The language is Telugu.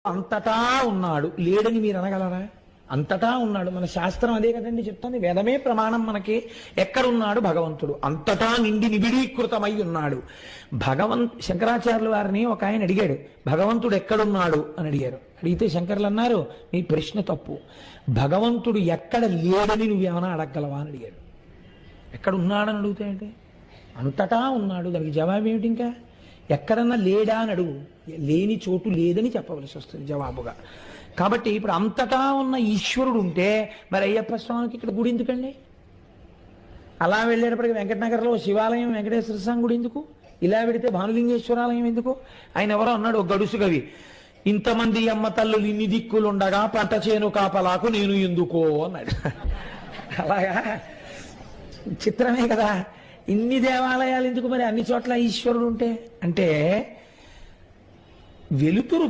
అంతటా ఉన్నాడు లేడని మీరు అనగలరా? అంతటా ఉన్నాడు. మన శాస్త్రం అదే కదండి చెప్తుంది. వేదమే ప్రమాణం మనకి. ఎక్కడున్నాడు భగవంతుడు? అంతటా నిండి నిబిడీకృతమై ఉన్నాడు. శంకరాచార్యుల వారిని ఒక ఆయన అడిగాడు, భగవంతుడు ఎక్కడున్నాడు అని అడిగారు. అడిగితే శంకర్లు అన్నారు, మీ ప్రశ్న తప్పు. భగవంతుడు ఎక్కడ లేడని నువ్వేమైనా అడగలవా అని అడిగాడు. ఎక్కడున్నాడని అడుగుతాయంటే అంతటా ఉన్నాడు. దానికి జవాబు ఏమిటి? ఇంకా ఎక్కడన్నా లేడా అని అడుగు. లేని చోటు లేదని చెప్పవలసి వస్తుంది జవాబుగా. కాబట్టి ఇప్పుడు అంతటా ఉన్న ఈశ్వరుడు ఉంటే మరి అయ్యప్ప స్వామికి ఇక్కడ గుడి ఎందుకండి? అలా వెళ్ళేటప్పటికి వెంకటనగర్లో శివాలయం, వెంకటేశ్వర స్వామి గుడి ఎందుకు? ఇలా పెడితే భానులింగేశ్వరాలయం ఎందుకు? ఆయన ఎవరో అన్నాడు, ఒక గడుసు కవి, ఇంతమంది అమ్మ తల్లులు ఇన్ని దిక్కులుండగా పంట చేను కాపలాకు నేను ఎందుకో అన్నాడు. అలాగా చిత్రమే కదా. ఇన్ని దేవాలయాలు ఎందుకు మరి అన్ని చోట్ల ఈశ్వరుడు ఉంటే? అంటే వెలుతురు